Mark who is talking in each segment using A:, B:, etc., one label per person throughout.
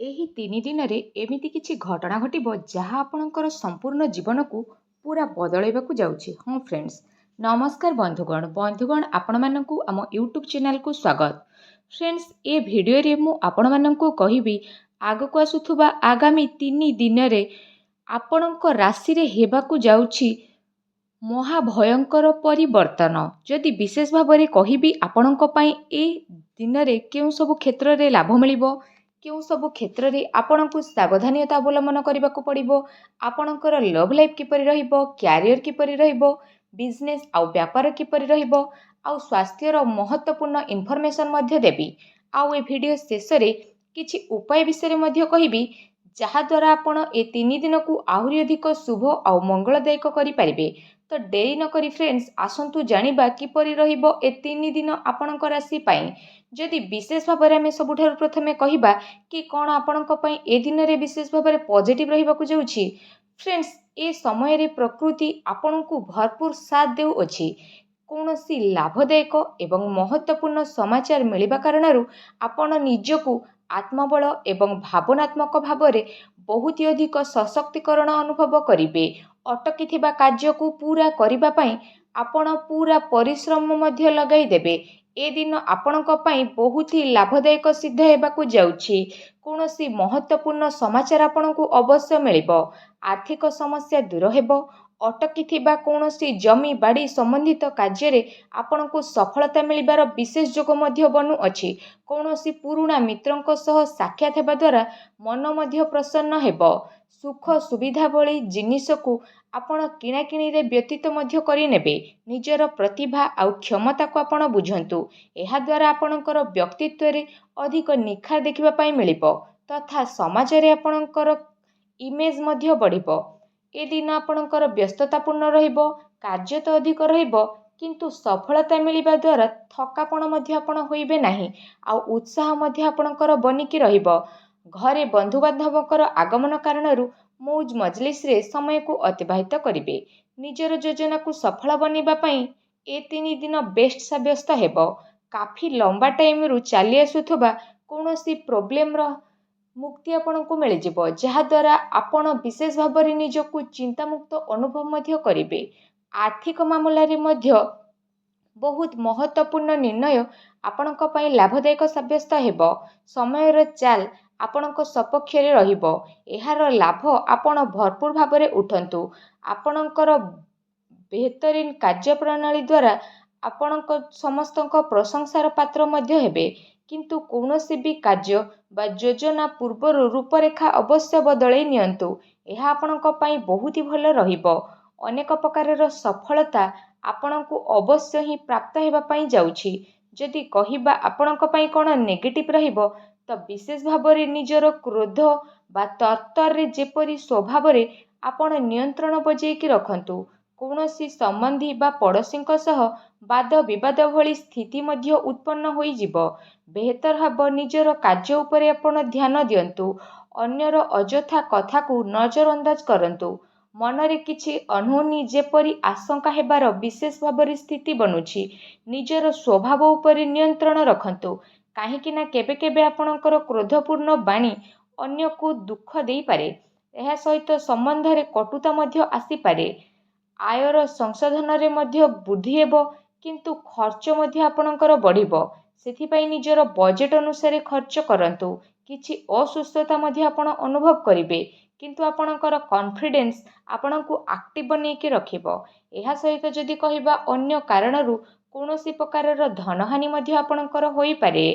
A: ଏହି 3 ଦିନରେ ଏମିତି କିଛି ଘଟଣା ଘଟିବ ଯାହା ଆପଣଙ୍କର ସମ୍ପୂର୍ଣ୍ଣ ଜୀବନକୁ ପୁରା ବଦଳାଇବାକୁ ଯାଉଛି। ହଁ ଫ୍ରେଣ୍ଡସ୍, ନମସ୍କାର ବନ୍ଧୁଗଣ ଆପଣମାନଙ୍କୁ ଆମ ୟୁଟ୍ୟୁବ୍ ଚ୍ୟାନେଲକୁ ସ୍ୱାଗତ। ଫ୍ରେଣ୍ଡସ୍, ଏ ଭିଡ଼ିଓରେ ମୁଁ ଆପଣମାନଙ୍କୁ କହିବି ଆଗକୁ ଆସୁଥିବା ଆଗାମୀ 3 ଦିନରେ ଆପଣଙ୍କ ରାଶିରେ ହେବାକୁ ଯାଉଛି ମହାଭୟଙ୍କର ପରିବର୍ତ୍ତନ। ଯଦି ବିଶେଷ ଭାବରେ କହିବି ଆପଣଙ୍କ ପାଇଁ ଏ ଦିନରେ କେଉଁ ସବୁ କ୍ଷେତ୍ରରେ ଲାଭ ମିଳିବ, କେଉଁ ସବୁ କ୍ଷେତ୍ରରେ ଆପଣଙ୍କୁ ସାବଧାନତା ଅବଲମ୍ବନ କରିବାକୁ ପଡ଼ିବ, ଆପଣଙ୍କର ଲଭ୍ ଲାଇଫ୍ କିପରି ରହିବ, କ୍ୟାରିୟର କିପରି ରହିବ, ବିଜନେସ୍ ଆଉ ବ୍ୟାପାର କିପରି ରହିବ, ଆଉ ସ୍ୱାସ୍ଥ୍ୟର ମହତ୍ତ୍ୱପୂର୍ଣ୍ଣ ଇନଫର୍ମେସନ୍ ମଧ୍ୟ ଦେବି। ଆଉ ଏ ଭିଡ଼ିଓ ଶେଷରେ କିଛି ଉପାୟ ବିଷୟରେ ମଧ୍ୟ କହିବି ଯାହାଦ୍ୱାରା ଆପଣ ଏ 3 ଦିନକୁ ଆହୁରି ଅଧିକ ଶୁଭ ଆଉ ମଙ୍ଗଳଦାୟକ କରିପାରିବେ। ତ ଡେରି ନକରି ଫ୍ରେଣ୍ଡସ୍, ଆସନ୍ତୁ ଜାଣିବା କିପରି ରହିବ ଏ 3 ଦିନ ଆପଣଙ୍କ ରାଶି ପାଇଁ। ଯଦି ବିଶେଷ ଭାବରେ ଆମେ ସବୁଠାରୁ ପ୍ରଥମେ କହିବା କି କ'ଣ ଆପଣଙ୍କ ପାଇଁ ଏ ଦିନରେ ବିଶେଷ ଭାବରେ ପଜିଟିଭ୍ ରହିବାକୁ ଯାଉଛି। ଫ୍ରେଣ୍ଡସ୍, ଏ ସମୟରେ ପ୍ରକୃତି ଆପଣଙ୍କୁ ଭରପୁର ସାଥ ଦେଉଅଛି। କୌଣସି ଲାଭଦାୟକ ଏବଂ ମହତ୍ତ୍ୱପୂର୍ଣ୍ଣ ସମାଚାର ମିଳିବା କାରଣରୁ ଆପଣ ନିଜକୁ ଆତ୍ମବଳ ଏବଂ ଭାବନାତ୍ମକ ଭାବରେ ବହୁତ ଅଧିକ ସଶକ୍ତିକରଣ ଅନୁଭବ କରିବେ। ଅଟକିଥିବା କାର୍ଯ୍ୟକୁ ପୂରା କରିବା ପାଇଁ ଆପଣ ପୂରା ପରିଶ୍ରମ ମଧ୍ୟ ଲଗାଇ ଦେବେ। ଏ ଦିନ ଆପଣଙ୍କ ପାଇଁ ବହୁତ ହି ଲାଭଦାୟକ ସିଦ୍ଧ ହେବାକୁ ଯାଉଛି। କୌଣସି ମହତ୍ତ୍ୱପୂର୍ଣ୍ଣ ସମାଚାର ଆପଣଙ୍କୁ ଅବଶ୍ୟ ମିଳିବ। ଆର୍ଥିକ ସମସ୍ୟା ଦୂର ହେବ। ଅଟକିଥିବା କୌଣସି ଜମି ବାଡ଼ି ସମ୍ବନ୍ଧିତ କାର୍ଯ୍ୟରେ ଆପଣଙ୍କୁ ସଫଳତା ମିଳିବାର ବିଶେଷ ଯୋଗ ମଧ୍ୟ ବନୁଅଛି। କୌଣସି ପୁରୁଣା ମିତ୍ରଙ୍କ ସହ ସାକ୍ଷାତ ହେବା ଦ୍ୱାରା ମନ ମଧ୍ୟ ପ୍ରସନ୍ନ ହେବ। ସୁଖ ସୁବିଧା ଭଳି ଜିନିଷକୁ ଆପଣ କିଣାକିଣିରେ ବ୍ୟତୀତ ମଧ୍ୟ କରିନେବେ। ନିଜର ପ୍ରତିଭା ଆଉ କ୍ଷମତାକୁ ଆପଣ ବୁଝନ୍ତୁ। ଏହାଦ୍ୱାରା ଆପଣଙ୍କର ବ୍ୟକ୍ତିତ୍ୱରେ ଅଧିକ ନିଖାର ଦେଖିବା ପାଇଁ ମିଳିବ ତଥା ସମାଜରେ ଆପଣଙ୍କର ଇମେଜ୍ ମଧ୍ୟ ବଢ଼ିବ। ଏ ଦିନ ଆପଣଙ୍କର ବ୍ୟସ୍ତତାପୂର୍ଣ୍ଣ ରହିବ। କାର୍ଯ୍ୟ ତ ଅଧିକ ରହିବ, କିନ୍ତୁ ସଫଳତା ମିଳିବା ଦ୍ୱାରା ଥକାପଣ ମଧ୍ୟ ଆପଣ ହୋଇବେ ନାହିଁ। ଆଉ ଉତ୍ସାହ ମଧ୍ୟ ଆପଣଙ୍କର ବନିକି ରହିବ। ଘରେ ବନ୍ଧୁବାନ୍ଧବଙ୍କର ଆଗମନ କାରଣରୁ ମୌଜ ମଜଲିସରେ ସମୟକୁ ଅତିବାହିତ କରିବେ। ନିଜର ଯୋଜନାକୁ ସଫଳ ବନେଇବା ପାଇଁ ଏ 3 ଦିନ ବେଷ୍ଟ ସାବ୍ୟସ୍ତ ହେବ। କାଫି ଲମ୍ବା ଟାଇମରୁ ଚାଲି ଆସୁଥିବା କୌଣସି ପ୍ରୋବ୍ଲେମର ମୁକ୍ତି ଆପଣଙ୍କୁ ମିଳିଯିବ, ଯାହାଦ୍ୱାରା ଆପଣ ବିଶେଷ ଭାବରେ ନିଜକୁ ଚିନ୍ତାମୁକ୍ତ ଅନୁଭବ ମଧ୍ୟ କରିବେ। ଆର୍ଥିକ ମାମଲାରେ ମଧ୍ୟ ବହୁତ ମହତ୍ତ୍ୱପୂର୍ଣ୍ଣ ନିର୍ଣ୍ଣୟ ଆପଣଙ୍କ ପାଇଁ ଲାଭଦାୟକ ସାବ୍ୟସ୍ତ ହେବ। ସମୟର ଚାଲ ଆପଣଙ୍କ ସପକ୍ଷରେ ରହିବ। ଏହାର ଲାଭ ଆପଣ ଭରପୁର ଭାବରେ ଉଠନ୍ତୁ। ଆପଣଙ୍କର ବେହତରିନ କାର୍ଯ୍ୟପ୍ରଣାଳୀ ଦ୍ୱାରା ଆପଣଙ୍କ ସମସ୍ତଙ୍କ ପ୍ରଶଂସାର ପାତ୍ର ମଧ୍ୟ ହେବେ। କିନ୍ତୁ କୌଣସି ବି କାର୍ଯ୍ୟ ବା ଯୋଜନା ପୂର୍ବରୁ ରୂପରେଖା ଅବଶ୍ୟ ବଦଳାଇ ନିଅନ୍ତୁ। ଏହା ଆପଣଙ୍କ ପାଇଁ ବହୁତ ଭଲ ରହିବ। ଅନେକ ପ୍ରକାରର ସଫଳତା ଆପଣଙ୍କୁ ଅବଶ୍ୟ ହିଁ ପ୍ରାପ୍ତ ହେବା ପାଇଁ ଯାଉଛି। ଯଦି କହିବା ଆପଣଙ୍କ ପାଇଁ କ'ଣ ନେଗେଟିଭ୍ ରହିବ, ତ ବିଶେଷ ଭାବରେ ନିଜର କ୍ରୋଧ ବା ତରତରରେ ଯେପରି ସ୍ୱଭାବରେ ଆପଣ ନିୟନ୍ତ୍ରଣ ବଜାଇକି ରଖନ୍ତୁ। କୌଣସି ସମ୍ବନ୍ଧୀ ବା ପଡ଼ୋଶୀଙ୍କ ସହ ବାଦ ବିବାଦ ଭଳି ସ୍ଥିତି ମଧ୍ୟ ଉତ୍ପନ୍ନ ହୋଇଯିବ। ବେହତର ହେବ ନିଜର କାର୍ଯ୍ୟ ଉପରେ ଆପଣ ଧ୍ୟାନ ଦିଅନ୍ତୁ। ଅନ୍ୟର ଅଯଥା କଥାକୁ ନଜରଅନ୍ଦାଜ କରନ୍ତୁ। ମନରେ କିଛି ଅନହୋନି ଯେପରି ଆଶଙ୍କା ହେବାର ବିଶେଷ ଭାବରେ ସ୍ଥିତି ବନୁଛି। ନିଜର ସ୍ୱଭାବ ଉପରେ ନିୟନ୍ତ୍ରଣ ରଖନ୍ତୁ। କାହିଁକି ନା କେବେ କେବେ ଆପଣଙ୍କର କ୍ରୋଧପୂର୍ଣ୍ଣ ବାଣୀ ଅନ୍ୟକୁ ଦୁଃଖ ଦେଇପାରେ। ଏହା ସହିତ ସମ୍ବନ୍ଧରେ କଟୁତା ମଧ୍ୟ ଆସିପାରେ। ଆୟର ସଂଶୋଧନରେ ମଧ୍ୟ ବୃଦ୍ଧି ହେବ, କିନ୍ତୁ ଖର୍ଚ୍ଚ ମଧ୍ୟ ଆପଣଙ୍କର ବଢ଼ିବ। ସେଥିପାଇଁ ନିଜର ବଜେଟ୍ ଅନୁସାରେ ଖର୍ଚ୍ଚ କରନ୍ତୁ। କିଛି ଅସୁସ୍ଥତା ମଧ୍ୟ ଆପଣ ଅନୁଭବ କରିବେ, କିନ୍ତୁ ଆପଣଙ୍କର କନଫିଡେନ୍ସ ଆପଣଙ୍କୁ ଆକ୍ଟିଭ୍ ବନେଇକି ରଖିବ। ଏହା ସହିତ ଯଦି କହିବା ଅନ୍ୟ କାରଣରୁ କୌଣସି ପ୍ରକାରର ଧନହାନି ମଧ୍ୟ ଆପଣଙ୍କର ହୋଇପାରେ।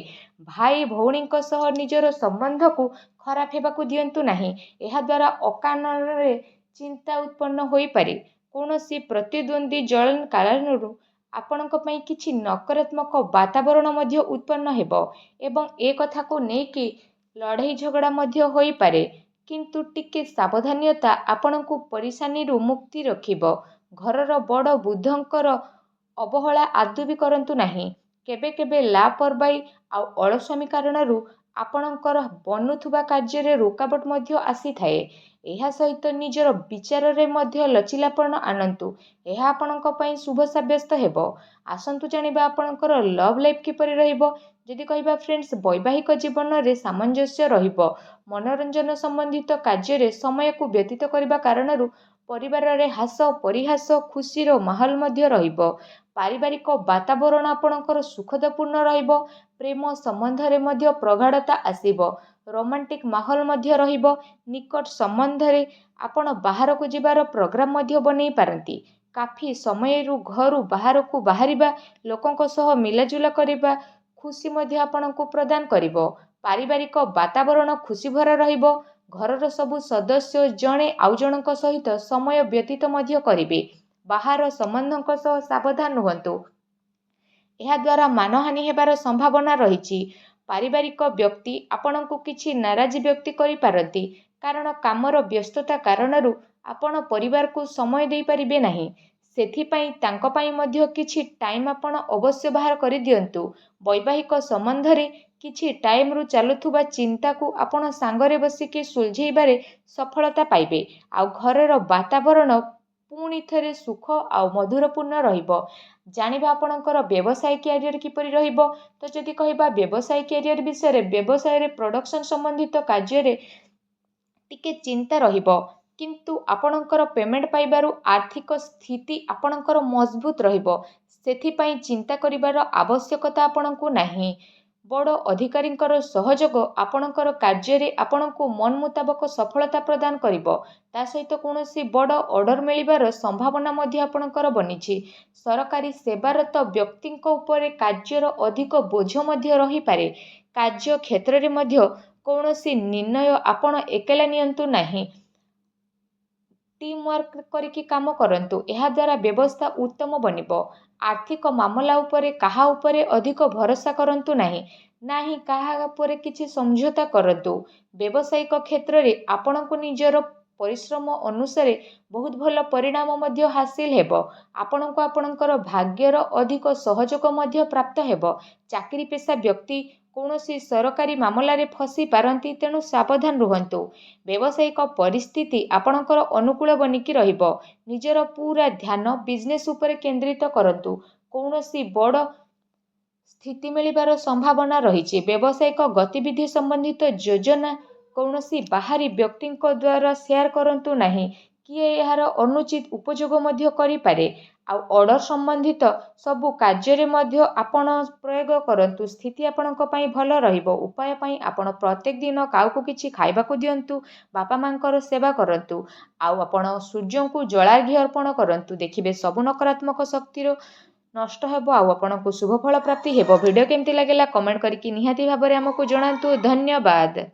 A: ଭାଇ ଭଉଣୀଙ୍କ ସହ ନିଜର ସମ୍ବନ୍ଧକୁ ଖରାପ ହେବାକୁ ଦିଅନ୍ତୁ ନାହିଁ। ଏହାଦ୍ୱାରା ଅକାରଣରେ ଚିନ୍ତା ଉତ୍ପନ୍ନ ହୋଇପାରେ। କୌଣସି ପ୍ରତିଦ୍ୱନ୍ଦ୍ୱୀ ଜଳନ କାରଣରୁ ଆପଣଙ୍କ ପାଇଁ କିଛି ନକାରାତ୍ମକ ବାତାବରଣ ମଧ୍ୟ ଉତ୍ପନ୍ନ ହେବ ଏବଂ ଏ କଥାକୁ ନେଇକି ଲଢ଼େଇ ଝଗଡ଼ା ମଧ୍ୟ ହୋଇପାରେ। କିନ୍ତୁ ଟିକେ ସାବଧାନତା ଆପଣଙ୍କୁ ପରିଶାନୀରୁ ମୁକ୍ତି ରଖିବ। ଘରର ବଡ଼ ବୃଦ୍ଧଙ୍କର ଅବହେଳା ଆଦୌ ବି କରନ୍ତୁ ନାହିଁ। କେବେ କେବେ ଲାପରବାହୀ ଆଉ ଅଳସୁଆମୀ କାରଣରୁ ଆପଣଙ୍କର ବନୁଥିବା କାର୍ଯ୍ୟରେ ରୋକାବଟ ମଧ୍ୟ ଆସିଥାଏ। ଏହା ସହିତ ନିଜର ବିଚାରରେ ମଧ୍ୟ ଲଚିଲାପଣ ଆଣନ୍ତୁ। ଏହା ଆପଣଙ୍କ ପାଇଁ ଶୁଭ ସାବ୍ୟସ୍ତ ହେବ। ଆସନ୍ତୁ ଜାଣିବା ଆପଣଙ୍କର ଲଭ୍ ଲାଇଫ୍ କିପରି ରହିବ। ଯଦି କହିବା ଫ୍ରେଣ୍ଡସ୍ ବୈବାହିକ ଜୀବନରେ ସାମଞ୍ଜସ୍ୟ ରହିବ। ମନୋରଞ୍ଜନ ସମ୍ବନ୍ଧିତ କାର୍ଯ୍ୟରେ ସମୟକୁ ବ୍ୟତୀତ କରିବା କାରଣରୁ ପରିବାରରେ ହାସ ପରିହାସ ଖୁସିର ମାହୋଲ ମଧ୍ୟ ରହିବ। ପାରିବାରିକ ବାତାବରଣ ଆପଣଙ୍କର ସୁଖଦପୂର୍ଣ୍ଣ ରହିବ। ପ୍ରେମ ସମ୍ବନ୍ଧରେ ମଧ୍ୟ ପ୍ରଗାଢ଼ତା ଆସିବ। ରୋମାଣ୍ଟିକ ମାହୋଲ ମଧ୍ୟ ରହିବ। ନିକଟ ସମ୍ବନ୍ଧରେ ଆପଣ ବାହାରକୁ ଯିବାର ପ୍ରୋଗ୍ରାମ ମଧ୍ୟ ବନେଇ ପାରନ୍ତି। କାଫି ସମୟରୁ ଘରୁ ବାହାରକୁ ବାହାରିବା, ଲୋକଙ୍କ ସହ ମିଲାଜୁଲା କରିବା ଖୁସି ମଧ୍ୟ ଆପଣଙ୍କୁ ପ୍ରଦାନ କରିବ। ପାରିବାରିକ ବାତାବରଣ ଖୁସି ଭରା ରହିବ। ଘରର ସବୁ ସଦସ୍ୟ ଜଣେ ଆଉ ଜଣଙ୍କ ସହିତ ସମୟ ବ୍ୟତୀତ ମଧ୍ୟ କରିବେ। ବାହାର ସମ୍ବନ୍ଧଙ୍କ ସହ ସାବଧାନ ରୁହନ୍ତୁ। ଏହାଦ୍ୱାରା ମାନହାନି ହେବାର ସମ୍ଭାବନା ରହିଛି। ପାରିବାରିକ ବ୍ୟକ୍ତି ଆପଣଙ୍କୁ କିଛି ନାରାଜ ବ୍ୟକ୍ତି କରିପାରନ୍ତି, କାରଣ କାମର ବ୍ୟସ୍ତତା କାରଣରୁ ଆପଣ ପରିବାରକୁ ସମୟ ଦେଇପାରିବେ ନାହିଁ। ସେଥିପାଇଁ ତାଙ୍କ ପାଇଁ ମଧ୍ୟ କିଛି ଟାଇମ୍ ଆପଣ ଅବଶ୍ୟ ବାହାର କରିଦିଅନ୍ତୁ। ବୈବାହିକ ସମ୍ବନ୍ଧରେ କିଛି ଟାଇମ୍ରୁ ଚାଲୁଥିବା ଚିନ୍ତାକୁ ଆପଣ ସାଙ୍ଗରେ ବସିକି ସୁଲଝେଇବାରେ ସଫଳତା ପାଇବେ। ଆଉ ଘରର ବାତାବରଣ ପୁଣି ଥରେ ସୁଖ ଆଉ ମଧୁରପୂର୍ଣ୍ଣ ରହିବ। ଜାଣିବା ଆପଣଙ୍କର ବ୍ୟବସାୟ କ୍ୟାରିୟର କିପରି ରହିବ। ତ ଯଦି କହିବା ବ୍ୟବସାୟ କ୍ୟାରିୟର ବିଷୟରେ, ବ୍ୟବସାୟରେ ପ୍ରଡକ୍ସନ ସମ୍ବନ୍ଧିତ କାର୍ଯ୍ୟରେ ଟିକେ ଚିନ୍ତା ରହିବ, କିନ୍ତୁ ଆପଣଙ୍କର ପେମେଣ୍ଟ ପାଇବାରୁ ଆର୍ଥିକ ସ୍ଥିତି ଆପଣଙ୍କର ମଜବୁତ ରହିବ। ସେଥିପାଇଁ ଚିନ୍ତା କରିବାର ଆବଶ୍ୟକତା ଆପଣଙ୍କୁ ନାହିଁ। ବଡ଼ ଅଧିକାରୀଙ୍କର ସହଯୋଗ ଆପଣଙ୍କର କାର୍ଯ୍ୟରେ ଆପଣଙ୍କୁ ମନ ମୁତାବକ ସଫଳତା ପ୍ରଦାନ କରିବ। ତା ସହିତ କୌଣସି ବଡ଼ ଅର୍ଡର ମିଳିବାର ସମ୍ଭାବନା ମଧ୍ୟ ଆପଣଙ୍କର ବନିଛି। ସରକାରୀ ସେବାରତ ବ୍ୟକ୍ତିଙ୍କ ଉପରେ କାର୍ଯ୍ୟର ଅଧିକ ବୋଝ ମଧ୍ୟ ରହିପାରେ। କାର୍ଯ୍ୟ କ୍ଷେତ୍ରରେ ମଧ୍ୟ କୌଣସି ନିର୍ଣ୍ଣୟ ଆପଣ ଏକଲା ନିଅନ୍ତୁ ନାହିଁ। ଟିମ୍ ୱାର୍କ କରିକି କାମ କରନ୍ତୁ। ଏହାଦ୍ୱାରା ବ୍ୟବସ୍ଥା ଉତ୍ତମ ବନିବ। ଆର୍ଥିକ ମାମଲା ଉପରେ କାହା ଉପରେ ଅଧିକ ଭରସା କରନ୍ତୁ ନାହିଁ। ନାହିଁ କାହା ଉପରେ କିଛି ସମଝୋତା କରନ୍ତୁ। ବ୍ୟବସାୟିକ କ୍ଷେତ୍ରରେ ଆପଣଙ୍କୁ ନିଜର ପରିଶ୍ରମ ଅନୁସାରେ ବହୁତ ଭଲ ପରିଣାମ ମଧ୍ୟ ହାସିଲ ହେବ। ଆପଣଙ୍କୁ ଆପଣଙ୍କର ଭାଗ୍ୟର ଅଧିକ ସହଯୋଗ ମଧ୍ୟ ପ୍ରାପ୍ତ ହେବ। ଚାକିରି ପେଶା ବ୍ୟକ୍ତି କୌଣସି ସରକାରୀ ମାମଲାରେ ଫସି ପାରନ୍ତି, ତେଣୁ ସାବଧାନ ରୁହନ୍ତୁ। ବ୍ୟବସାୟିକ ପରିସ୍ଥିତି ଆପଣଙ୍କର ଅନୁକୂଳ ବନିକି ରହିବ। ନିଜର ପୁରା ଧ୍ୟାନ ବିଜନେସ୍ ଉପରେ କେନ୍ଦ୍ରିତ କରନ୍ତୁ। କୌଣସି ବଡ଼ ସ୍ଥିତି ମିଳିବାର ସମ୍ଭାବନା ରହିଛି। ବ୍ୟବସାୟିକ ଗତିବିଧି ସମ୍ବନ୍ଧିତ ଯୋଜନା କୌଣସି ବାହାରୀ ବ୍ୟକ୍ତିଙ୍କ ଦ୍ୱାରା ସେୟାର କରନ୍ତୁ ନାହିଁ। କିଏ ଏହାର ଅନୁଚିତ ଉପଯୋଗ ମଧ୍ୟ କରିପାରେ। ଆଉ ଅର୍ଡର ସମ୍ବନ୍ଧିତ ସବୁ କାର୍ଯ୍ୟରେ ମଧ୍ୟ ଆପଣ ପ୍ରୟୋଗ କରନ୍ତୁ। ସ୍ଥିତି ଆପଣଙ୍କ ପାଇଁ ଭଲ ରହିବ। ଉପାୟ ପାଇଁ ଆପଣ ପ୍ରତ୍ୟେକ ଦିନ କାହାକୁ କିଛି ଖାଇବାକୁ ଦିଅନ୍ତୁ। ବାପା ମାଙ୍କର ସେବା କରନ୍ତୁ। ଆଉ ଆପଣ ସୂର୍ଯ୍ୟଙ୍କୁ ଜଳାର୍ଘ୍ୟ ଅର୍ପଣ କରନ୍ତୁ। ଦେଖିବେ ସବୁ ନକାରାତ୍ମକ ଶକ୍ତିର ନଷ୍ଟ ହେବ ଆଉ ଆପଣଙ୍କୁ ଶୁଭ ଫଳ ପ୍ରାପ୍ତି ହେବ। ଭିଡ଼ିଓ କେମିତି ଲାଗିଲା କମେଣ୍ଟ କରିକି ନିହାତି ଭାବରେ ଆମକୁ ଜଣାନ୍ତୁ। ଧନ୍ୟବାଦ।